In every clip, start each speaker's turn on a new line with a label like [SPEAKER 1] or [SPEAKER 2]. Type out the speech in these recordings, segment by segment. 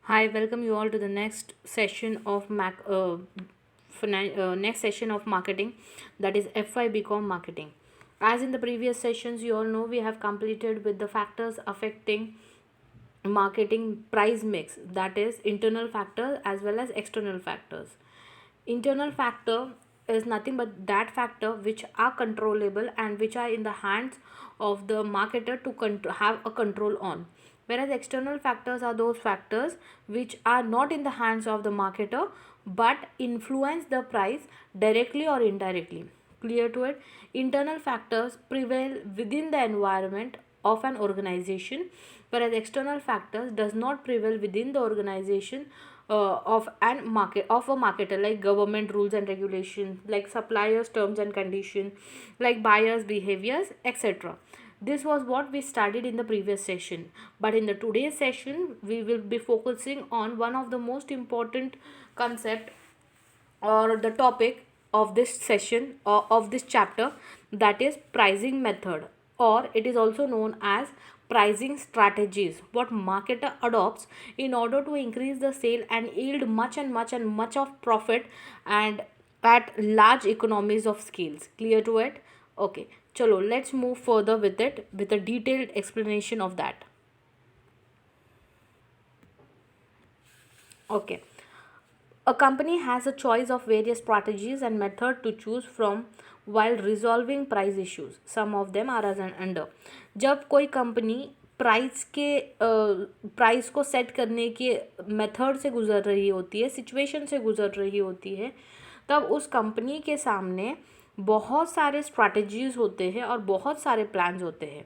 [SPEAKER 1] Hi, welcome you all to the next session of next session of marketing, that is FI BCom marketing. As in the previous sessions, you all know we have completed with the factors affecting marketing price mix, that is internal factor as well as external factors. Internal factor is nothing but that factor which are controllable and which are in the hands of the marketer to have a control on, whereas external factors are those factors which are not in the hands of the marketer but influence the price directly or indirectly. Clear to it? Internal factors prevail within the environment of an organization, whereas external factors does not prevail within the organization of a marketer, like government rules and regulations, like suppliers terms and conditions, like buyers behaviors, etc. This was what we studied in the previous session, but in the today's session we will be focusing on one of the most important concept or the topic of this session or of this chapter, that is pricing method, or it is also known as pricing strategies, what marketer adopts in order to increase the sale and yield much of profit and at large economies of scales. Clear to it? Okay, chalo, let's move further with it with a detailed explanation of that. Okay, a company has a choice of various strategies and method to choose from while resolving price issues. Some of them are as an under. जब कोई company price को set करने के method से गुजर रही होती है, सिचुएशन से गुजर रही होती है, तब उस कंपनी के सामने बहुत सारे स्ट्रैटेजीज होते हैं और बहुत सारे प्लान्स होते हैं,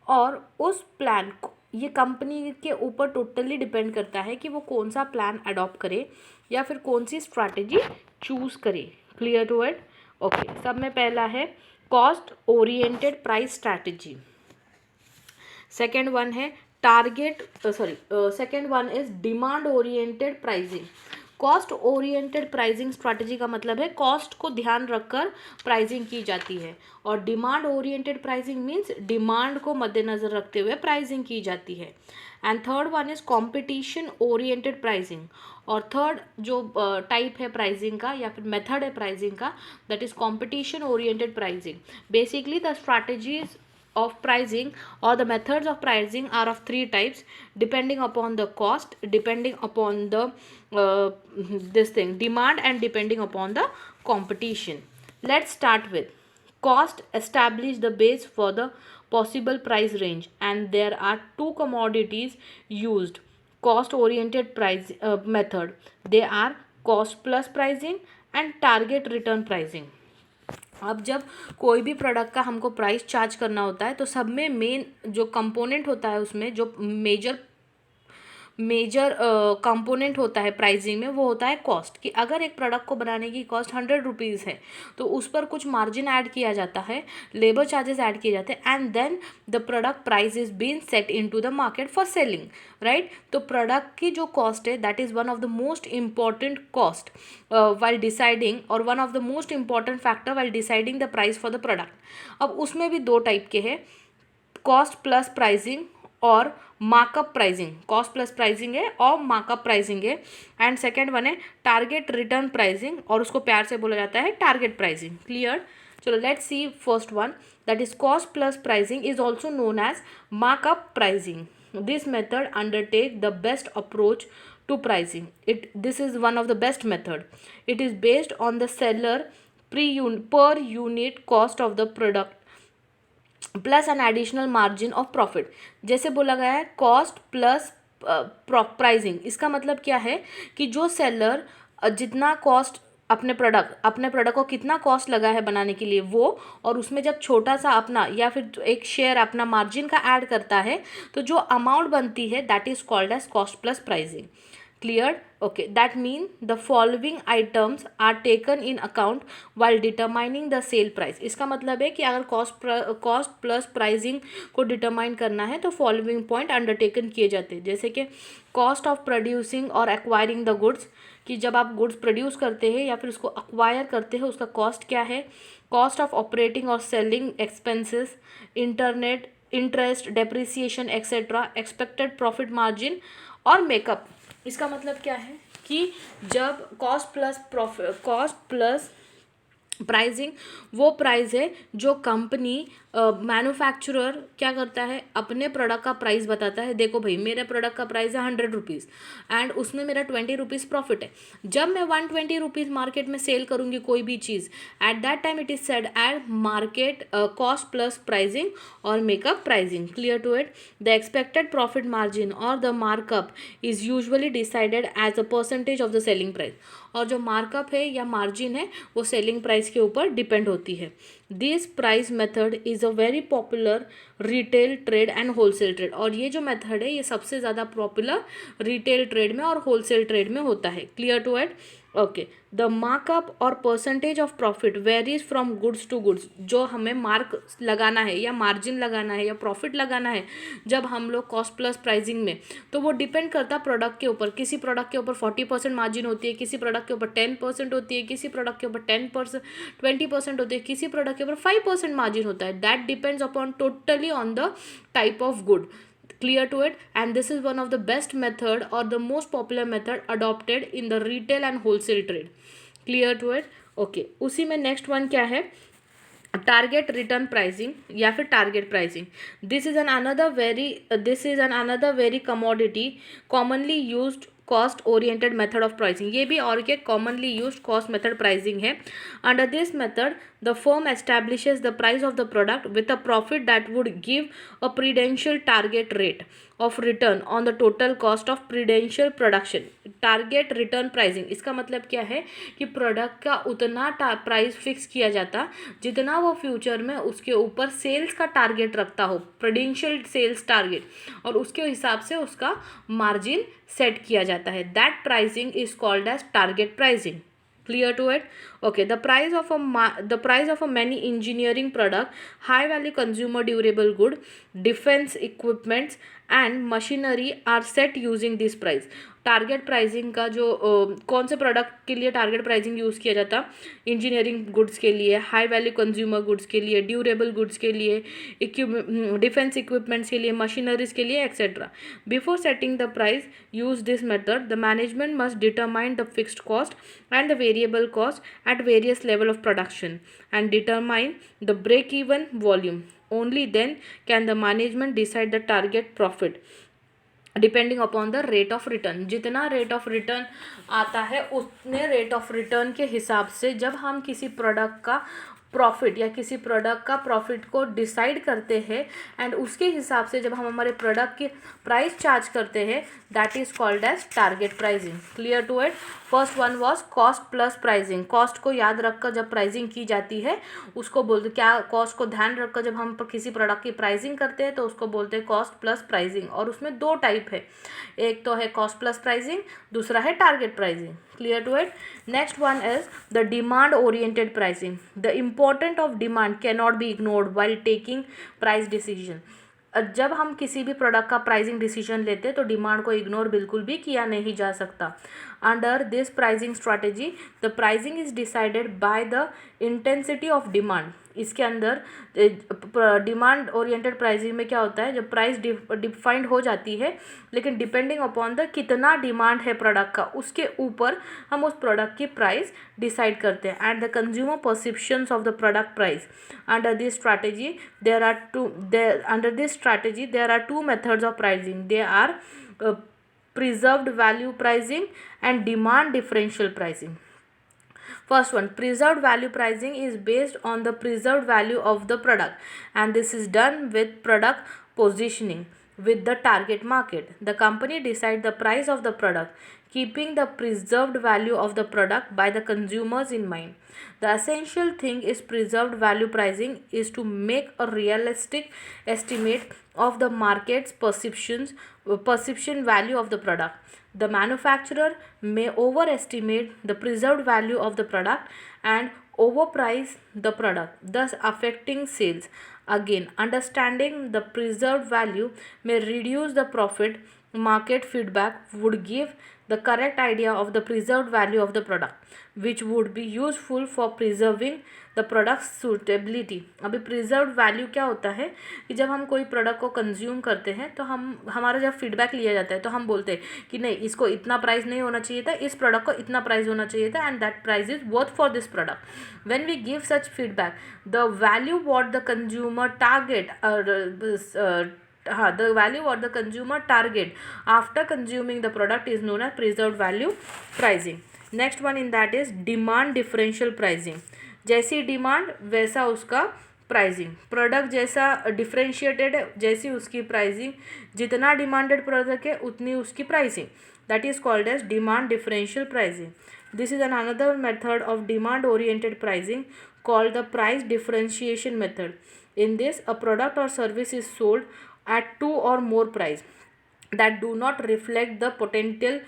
[SPEAKER 1] और उस प्लान को ये कंपनी के ऊपर टोटली डिपेंड करता है कि वो कौन सा प्लान अडॉप्ट करे या फिर कौन सी स्ट्रैटेजी चूज़ करे. Clear to it? ओके, सब में पहला है cost oriented price strategy. Second one है second one is demand oriented pricing. Cost oriented pricing strategy का मतलब है कॉस्ट को ध्यान रखकर प्राइसिंग की जाती है, और demand oriented pricing means demand को मद्देनज़र रखते हुए प्राइसिंग की जाती है. And third one is competition oriented pricing. और थर्ड जो टाइप है प्राइसिंग का या फिर मेथड है प्राइसिंग का, that is competition oriented pricing. Basically the strategies of pricing or the methods of pricing are of three types, depending upon the cost, depending upon the demand, and depending upon the competition. Let's start with cost. Establish the base for the possible price range, and there are two commodities used cost oriented price method. They are cost plus pricing and target return pricing. अब जब कोई भी product का हमको price charge करना होता है तो सब में मेन जो कंपोनेंट होता है, उसमें जो मेजर कंपोनेंट होता है प्राइसिंग में, वो होता है कॉस्ट. कि अगर एक प्रोडक्ट को बनाने की कॉस्ट 100 रुपीज़ है तो उस पर कुछ मार्जिन ऐड किया जाता है, लेबर चार्जेस ऐड किए जाते हैं, and then the product price is been set into the market for selling. Right? तो प्रोडक्ट की जो कॉस्ट है that is one of the most important cost while deciding, और one of the most important factor while deciding the price for the product. अब उसमें भी दो type के हैं, कॉस्ट प्लस प्राइसिंग और markup pricing. Cost plus pricing है और मार्कअप प्राइसिंग है. एंड सेकेंड वन है टारगेट रिटर्न प्राइसिंग, और उसको प्यार से बोला जाता है टारगेट प्राइसिंग. क्लियर? चलो let's see first one, that is cost plus pricing is also known as markup pricing. This method undertake the best approach to pricing. This is one of the best method. It is based on the seller per unit cost of the product plus an additional margin of profit. जैसे बोला गया है cost plus pricing, इसका मतलब क्या है कि जो सेलर जितना कॉस्ट अपने प्रोडक्ट को कितना कॉस्ट लगा है बनाने के लिए वो, और उसमें जब छोटा सा अपना या फिर एक शेयर अपना मार्जिन का ऐड करता है तो जो अमाउंट बनती है that is called as cost plus pricing. Cleared? Okay, that means the following items are taken in account while determining the sale price. इसका मतलब है कि अगर कॉस्ट प्लस प्राइसिंग को डिटरमाइन करना है तो फॉलोइंग पॉइंट अंडरटेकन किए जाते हैं. जैसे कि कॉस्ट ऑफ प्रोड्यूसिंग और एक्वायरिंग द गुड्स, कि जब आप गुड्स प्रोड्यूस करते हैं या फिर उसको एक्वायर करते हैं उसका कॉस्ट क्या है. कॉस्ट ऑफ ऑपरेटिंग और selling expenses, interest, depreciation etcetera, expected profit margin और मेकअप इसका मतलब क्या है कि जब कॉस्ट प्लस प्राइसिंग वो प्राइस है जो कंपनी मैन्युफैक्चरर क्या करता है, अपने प्रोडक्ट का प्राइस बताता है। देखो भाई, मेरे प्रोडक्ट का प्राइस है 100 रुपीज़ एंड उसमें मेरा 20 रुपीज़ प्रॉफिट है। जब मैं 120 रुपीज़ मार्केट में सेल करूँगी कोई भी चीज़, at that time it is said at market cost plus pricing और makeup pricing. Clear to it? The expected profit margin और the markup is usually decided as a percentage of the selling price. और जो markup है या margin है वो selling price के ऊपर डिपेंड होती है। This price method is a very popular retail trade and wholesale trade. और ये जो मेथड है ये सबसे ज़्यादा पॉपुलर रिटेल ट्रेड में और होलसेल ट्रेड में होता है। Clear to it? Okay. The markup और percentage of profit varies from goods to goods. जो हमें मार्क लगाना है या मार्जिन लगाना है या प्रॉफिट लगाना है जब हम लोग कॉस्ट प्लस प्राइसिंग में, तो वो डिपेंड करता है प्रोडक्ट के ऊपर। किसी प्रोडक्ट के ऊपर 40% मार्जिन होती है, किसी प्रोडक्ट के ऊपर 10% होती है, किसी प्रोडक्ट के ऊपर 20% होती है, किसी प्रोडक्ट के ऊपर 5% मार्जिन होता है। That depends upon totally on the type of good. Clear to it? And this is one of the best method or the most popular method adopted in the retail and wholesale trade. Clear to it? Okay. उसी में next one क्या है, target return pricing या फिर target pricing. This is an another very commodity commonly used cost oriented method of pricing. ये भी और एक commonly used cost method pricing है। Under this method the firm establishes the price of the product with a profit that would give a prudential target rate of return on the total cost of prudential production. Target return pricing इसका मतलब क्या है कि product का उतना price fix किया जाता जितना वो फ्यूचर में उसके ऊपर सेल्स का टारगेट रखता हो, प्रीडेंशियल सेल्स टारगेट, और उसके हिसाब से उसका मार्जिन सेट किया जाता है। That pricing is called as target pricing. Clear to it? Okay. The price of a many engineering product, high value consumer durable good, defense equipments and machinery are set using this price. Target pricing का जो कौन से product के लिए target pricing use किया जाता, engineering goods के लिए, हाई वैल्यू कंज्यूमर गुड्स के लिए, ड्यूरेबल गुड्स के लिए, डिफेंस इक्विपमेंट्स के लिए, मशीनरीज के लिए etcetera. Before setting the price use this method the management must determine the fixed cost and the variable cost at various level of production and determine the break even volume. Only then can the management decide the target profit depending upon the rate of return. जितना rate of return आता है उतने rate of return के हिसाब से जब हम किसी प्रोडक्ट का प्रॉफिट या किसी प्रोडक्ट का प्रॉफिट को डिसाइड करते हैं एंड उसके हिसाब से जब हम हमारे प्रोडक्ट की प्राइस चार्ज करते हैं, that is called as target pricing. Clear to it? First one was cost plus pricing. Cost को याद रखकर जब प्राइसिंग की जाती है उसको बोलते, क्या कॉस्ट को ध्यान रखकर जब हम किसी प्रोडक्ट की प्राइसिंग करते हैं तो उसको बोलते हैं कॉस्ट प्लस प्राइसिंग। और उसमें दो टाइप है, एक तो है कॉस्ट प्लस प्राइसिंग, दूसरा है target pricing. Clear to it? Next one is the demand oriented pricing. The importance of demand cannot be ignored while taking price decision. जब हम किसी भी प्रोडक्ट का प्राइसिंग डिसीजन लेते हैं तो डिमांड को इग्नोर बिल्कुल भी किया नहीं जा सकता। Under this pricing strategy the pricing is decided by the intensity of demand. इसके अंदर डिमांड ओरिएंटेड प्राइसिंग में क्या होता है, जब प्राइस डिफाइंड हो जाती है लेकिन डिपेंडिंग अपॉन द कितना डिमांड है प्रोडक्ट का उसके ऊपर हम उस प्रोडक्ट की प्राइस डिसाइड करते हैं। And the consumer perceptions of the product price. Under this strategy there are two methods of pricing. They are preserved value pricing and demand differential pricing. First one, preserved value pricing is based on the preserved value of the product and this is done with product positioning with the target market. The company decides the price of the product keeping the preserved value of the product by the consumers in mind. The essential thing is preserved value pricing is to make a realistic estimate of the market's perception value of the product. The manufacturer may overestimate the preserved value of the product and overprice the product, thus affecting sales. Again, understanding the preserved value may reduce the profit market feedback would give the correct idea of the preserved value of the product, which would be useful for preserving the product's suitability. अभी preserved value क्या होता है कि जब हम कोई product को consume करते हैं तो हमारा जब फीडबैक लिया जाता है तो हम बोलते हैं कि नहीं, इसको इतना प्राइस नहीं होना चाहिए था, इस प्रोडक्ट को इतना प्राइस होना चाहिए था, and that price is worth for this product. When we give such feedback, the value what the consumer target the value what the consumer target after consuming the product is known as preserved value pricing. Next one in that is demand differential pricing. जैसी demand वैसा उसका pricing. Product जैसा differentiated है जैसी उसकी pricing, जितना demanded product है उतनी उसकी pricing. That is called as demand differential pricing. This is an another method of demand oriented pricing called the price differentiation method. In this, a product or service is sold at two or more price that do not reflect the potential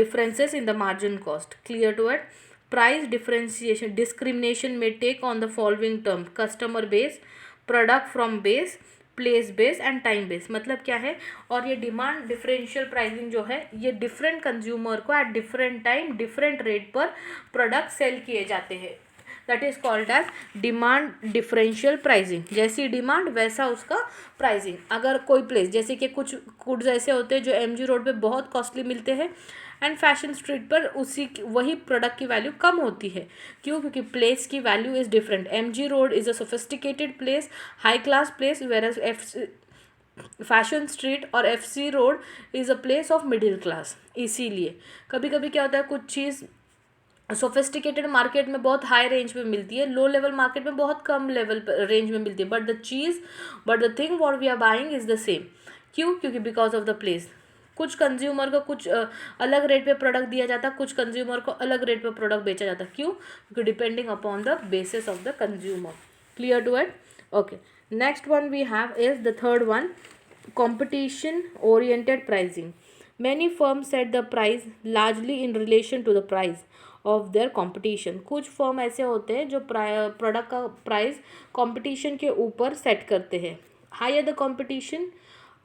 [SPEAKER 1] differences in the margin cost. Clear to it? Price differentiation discrimination may take on the following term: customer base, product from base, place base and time base. मतलब क्या है, और ये demand differential pricing जो है ये different consumer को at different time different rate पर प्रोडक्ट सेल किए जाते हैं. That is called as demand differential pricing. जैसी डिमांड वैसा उसका प्राइसिंग. अगर कोई प्लेस, जैसे कि कुछ गुड्स ऐसे होते हैं जो एमजी रोड पे बहुत कॉस्टली मिलते हैं एंड फैशन स्ट्रीट पर वही प्रोडक्ट की वैल्यू कम होती है. क्यों? क्योंकि प्लेस की value is different. MG road is a sophisticated place, high class place, where fashion street और FC road is a place of middle class. इसीलिए कभी कभी क्या होता है, कुछ चीज़ सोफिस्टिकेटेड मार्केट में बहुत हाई रेंज पे मिलती है, लो लेवल मार्केट में बहुत कम लेवल रेंज में मिलती है, but the thing what we are buying is the same. क्यों? क्योंकि बिकॉज ऑफ द प्लेस. कुछ कंज्यूमर को कुछ अलग रेट पे प्रोडक्ट दिया जाता है, कुछ कंज्यूमर को अलग रेट पे प्रोडक्ट बेचा जाता है. क्यों? क्योंकि depending upon the basis of the consumer. Clear to it? Okay. Next one we have is the third one, competition oriented pricing. Many firms set the price largely in relation to the price of their competition. कुछ firm ऐसे होते हैं जो product का price competition के ऊपर set करते हैं. Higher the competition,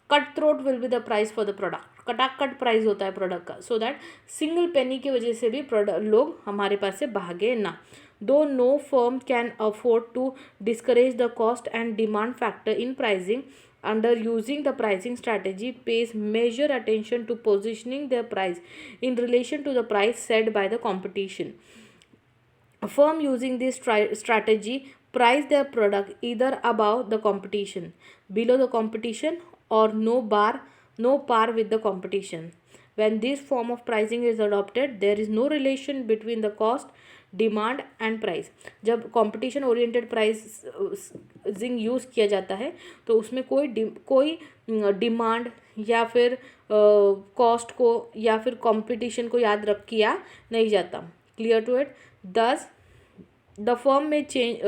[SPEAKER 1] cut throat will be the price for the product. कटाकट प्राइस होता है प्रोडक्ट का, सो दैट सिंगल पेनी की वजह से भी प्रोडक्ट लोग हमारे पास से भागे ना. Though no firm can afford to discourage the cost and demand factor in pricing, under using the pricing strategy pays major attention to positioning their price in relation to the price set by the competition. A firm using this strategy price their product either above the competition, below the competition, or no par with the competition. When this form of pricing is adopted, there is no relation between the cost, demand and price. जब competition oriented pricing use किया जाता है तो उसमें कोई demand या फिर cost को या फिर कंपटीशन को याद रख किया नहीं जाता. Clear to it? Thus the firm may change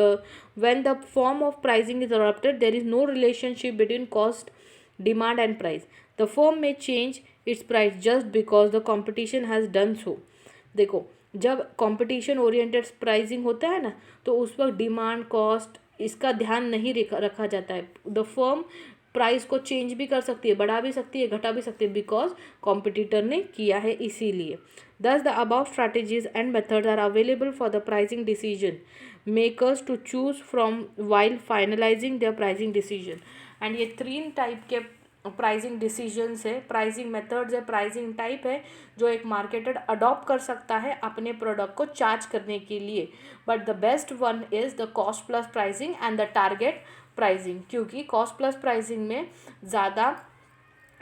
[SPEAKER 1] when the form of pricing is adopted, there is no relationship between cost, demand and price. The firm may change its price just because the competition has done so. देखो, जब competition oriented pricing होता है ना तो उस वक्त demand cost इसका ध्यान नहीं रखा जाता है. द फर्म प्राइस को चेंज भी कर सकती है, बढ़ा भी सकती है, घटा भी सकती है, बिकॉज कॉम्पिटिटर ने किया है इसीलिए. Thus, the above strategies and methods are available for the pricing decision makers to choose from while finalizing their pricing decision. And ये 3 टाइप के प्राइसिंग डिसीजंस है, प्राइसिंग मेथड्स है, प्राइसिंग टाइप है जो एक मार्केटर अडॉप्ट कर सकता है अपने प्रोडक्ट को चार्ज करने के लिए. But the best one is the cost plus pricing and the target pricing, क्योंकि कॉस्ट प्लस प्राइसिंग में ज़्यादा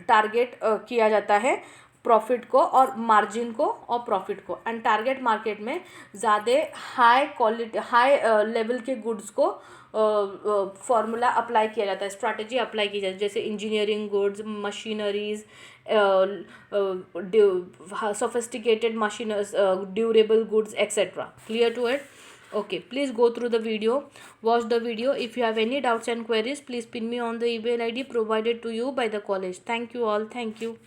[SPEAKER 1] टारगेट किया जाता है प्रॉफिट को और मार्जिन को और प्रॉफिट को. एंड टारगेट मार्केट में ज़्यादा हाई क्वालिटी हाई लेवल के गुड्स को फॉर्मूला अप्लाई किया जाता है, स्ट्रैटेजी अप्लाई की जाती है, जैसे engineering goods, machineries, sophisticated machines, durable goods, etc. Clear to it? Okay, please go through the video, watch the video. If you have any doubts and queries, please pin me on the email ID provided to you by the college. Thank you all. Thank you.